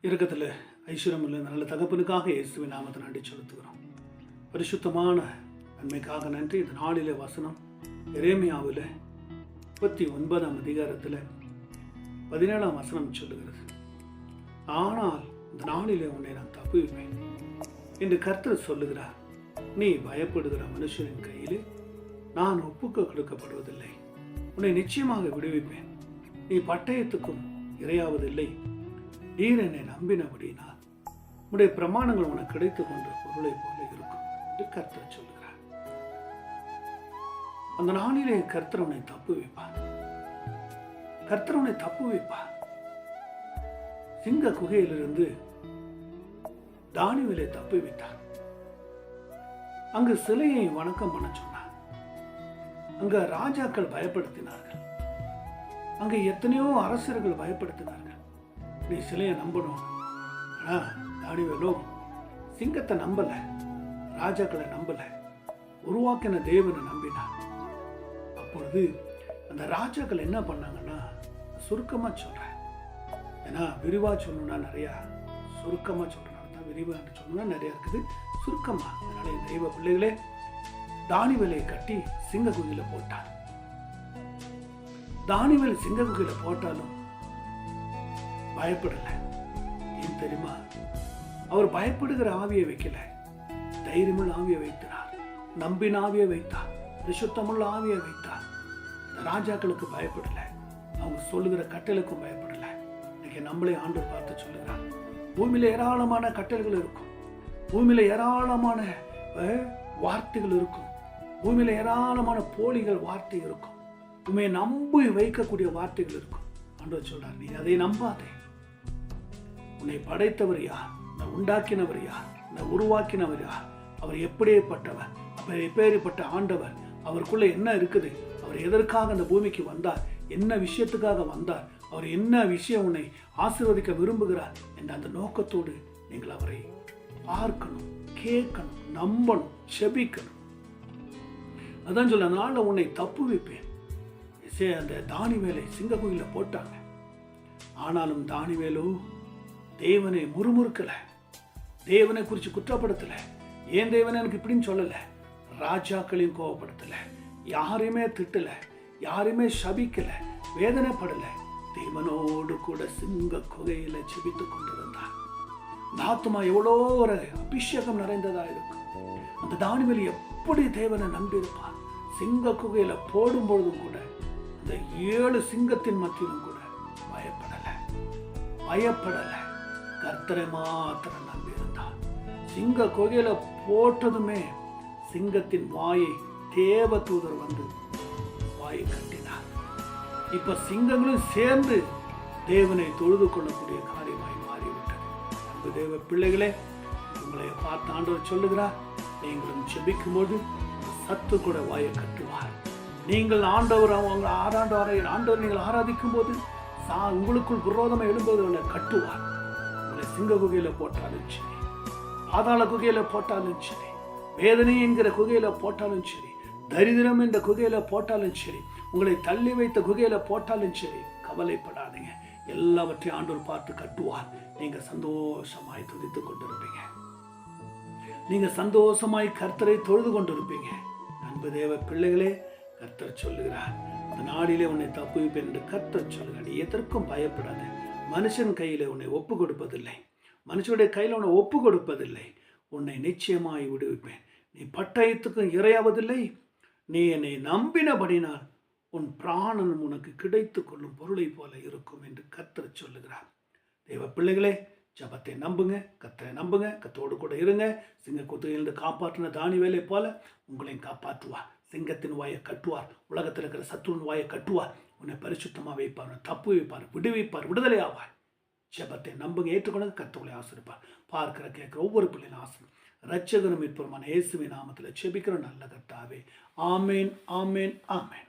இறக்கத்தில் ஐஸ்வர்யம் உள்ள நல்ல தகப்பனுக்காக இயேசுவின் நாமத்தை நன்றி செலுத்துகிறோம். பரிசுத்தமான நன்மைக்காக நன்றி. இந்த நாளிலே வசனம் எரேமியாவில் 39ஆம் அதிகாரத்தில் 17ஆம் வசனம் சொல்லுகிறது. ஆனால் இந்த நாளிலே உன்னை நான் தப்புவிப்பேன் என்று கர்த்தர் சொல்லுகிறார். நீ பயப்படுகிற மனுஷனின் கையில் நான் ஒப்புக்க கொடுக்கப்படுவதில்லை. உன்னை நிச்சயமாக விடுவிப்பேன். நீ பட்டயத்துக்கும் இரையாவதில்லை. நீர் என்னை நம்பினபடினால் உடைய பிரமாணங்கள் உனக்கு கிடைத்துக் கொண்ட பொருளை போல இருக்கும் என்று கர்த்தர் சொல்லுகிறார். அந்த நாளிலே கர்த்தர் உன்னை தப்பு வைப்பார். கர்த்தர் உன்னை தப்பு வைப்பார். சிங்க குகையிலிருந்து தானியேலை தப்பு வைத்தார். அங்கு சிலையை வணக்கம் பண்ண சொன்னார். அங்க ராஜாக்கள் பயப்படுத்தினார்கள். அங்க எத்தனையோ அரசர்கள் பயப்படுத்தினார்கள். நீ சிலையை நம்பணும். ஆனா தானியேலோ சிங்கத்தை நம்பல, ராஜாக்களை நம்பல, உருவாக்கின தேவனை நம்பினார். அப்பொழுது அந்த ராஜாக்கள் என்ன பண்ணாங்கன்னா, சுருக்கமா சொல்றேன், ஏன்னா விரிவா சொல்லணும்னா நிறையா, சுருக்கமா சொல்றேன், விரிவா சொல்லணும்னா நிறைய இருக்குது, சுருக்கமா. அதனால தெய்வ பிள்ளைகளே, தானியேலை கட்டி சிங்க குகையில போட்டார். தானியேல் சிங்க குகையில போட்டாலும் பயப்படல. ஏன் தெரியுமா? அவர் பயப்படுகிற ஆவியை வைக்கல, தைரியமுள்ள ஆவியை வைத்தார், நம்பின ஆவியை வைத்தார், பரிசுத்தமுள்ள ஆவியை வைத்தார். ராஜாக்களுக்கு பயப்படல, அவங்க சொல்லுகிற கட்டளைக்கும் பயப்படல. இன்னைக்கு நம்மளே ஆண்டவர் பார்த்து சொல்லுகிறார், பூமியில ஏராளமான கட்டளைகள் இருக்கும், பூமியில ஏராளமான வார்த்தைகள் இருக்கும், பூமியில ஏராளமான போலிகள் வார்த்தை இருக்கும், உண்மையை நம்பி வைக்கக்கூடிய வார்த்தைகள் இருக்கும். ஆண்டவர் சொல்றார், நீ அதை நம்பாதே. உன்னை படைத்தவர் யார்? நான் உண்டாக்கினவர் யார்? நான் உருவாக்கினவர் யார்? அவர் எப்படிப்பட்டவர்? அவர் எப்பேற்பட்ட ஆண்டவர்? அவருக்குள்ள என்ன இருக்குது? அவர் எதற்காக அந்த பூமிக்கு வந்தார்? என்ன விஷயத்துக்காக வந்தார்? அவர் என்ன விஷயம் உன்னை ஆசீர்வதிக்க விரும்புகிறார் என்ற அந்த நோக்கத்தோடு நீங்கள் அவரை பார்க்கணும், கேட்கணும், நம்பணும், செபிக்கணும். அதான் சொல்ல, அதனால உன்னை தப்பு வைப்பேன். அந்த தானியேலை சிங்க குகையில போட்டாங்க. ஆனாலும் தானியேலோ தேவனை முறுமுறுக்கல, தேவனை குறித்து குற்றப்படுத்தல. ஏன் தேவனை எனக்கு இப்படின்னு சொல்லல, ராஜாக்களையும் கோபப்படுத்தல, யாரையுமே திட்டல, யாரையுமே சபிக்கல, வேதனைப்படல. தேவனோடு கூட சிங்க குகையில செபித்துக் கொண்டிருந்தார். ஆத்துமா எவ்வளோ ஒரு அபிஷேகம் நிறைந்ததா இருக்கும். அந்த தானியேல் எப்படி தேவனை நம்பியிருப்பார். சிங்க குகையில போடும் பொழுதும் கூட அந்த 7 சிங்கத்தின் மத்தியிலும் கூட பயப்படல, கர்த்தரை மாத்திரம் நம்பி இருந்தார். சிங்க குகையில போட்டதுமே சிங்கத்தின் வாயை தேவ தூதர் வந்து வாயை கட்டினார். இப்ப சிங்கங்களும் சேர்ந்து தேவனை தொழுது கொள்ளக்கூடிய காரியமாய் மாறிவிட்டது. அன்பு தேவ பிள்ளைகளே, உங்களை பார்த்து ஆண்டவர் சொல்லுகிறார், நீங்களும் செபிக்கும் போது சத்து கூட வாயை கட்டுவார். நீங்கள் ஆண்டவர் ஆண்டவர் நீங்கள் ஆராதிக்கும் போது உங்களுக்குள் விரோதமா எழும்புவதை கட்டுவார். உங்களை சிங்க குகையில போட்டாலும் சரி, பாதாள குகையில போட்டாலும் சரி, வேதனை என்கிற குகையில போட்டாலும் சரி, தரித்திரம் என்ற குகையில போட்டாலும் சரி, உங்களை தள்ளி வைத்த குகையில போட்டாலும் சரி, கவலைப்படாதீங்க. எல்லாவற்றையும் ஆண்டவர் பார்த்து கட்டுவார். நீங்க சந்தோஷமாய் துதித்துக் கொண்டிருப்பீங்க. நீங்க சந்தோஷமாய் கர்த்தரை தொழுது கொண்டிருப்பீங்க. அன்பு தேவ பிள்ளைகளே, கர்த்தர் சொல்லுகிறார், அந்த நாளிலே உன்னை தப்புவிப்பேன் என்று கர்த்தர் சொல்லுகிறார். நீ எதற்கும் பயப்படாத. மனுஷன் கையில உன்னை ஒப்பு கொடுப்பதில்லை, மனுஷனுடைய கையில உன்னை ஒப்பு கொடுப்பதில்லை. உன்னை நிச்சயமாய் விடுவிப்பேன். நீ பட்டயத்துக்கும் இரையாவதில்லை. நீ என்னை நம்பினபடினால் உன் பிராணன் உனக்கு கிடைத்துக் கொள்ளும் பொருளை போல இருக்கும் என்று கர்த்தர் சொல்லுகிறார். தேவ பிள்ளைகளே, ஜபத்தை நம்புங்க, கர்த்தரை நம்புங்க, கர்த்தரோடு கூட இருங்க. சிங்க குகையிலிருந்து காப்பாற்றின தானியேலை போல உங்களையும் காப்பாற்றுவார். சிங்கத்தின் வாயை கட்டுவார். உலகத்தில் இருக்கிற சத்துருவின் வாயை கட்டுவார். உன்னை பரிசுத்தமாக வைப்பார், தப்பு வைப்பார், விடுவிப்பார், விடுதலை ஆவார். ஜபத்தை நம்புங்க, ஏற்றுக்கொண்டு கர்த்தரை ஆசீர்வதிப்பார். பார்க்கிற கேட்கிற ஒவ்வொரு பிள்ளைகளும் ஆசீர்வாதம். இரட்சகரும் மீட்பருமான இயேசுவின் நாமத்தில் ஜெபிக்கிற நல்ல கர்த்தாவே, ஆமேன், ஆமேன், ஆமேன்.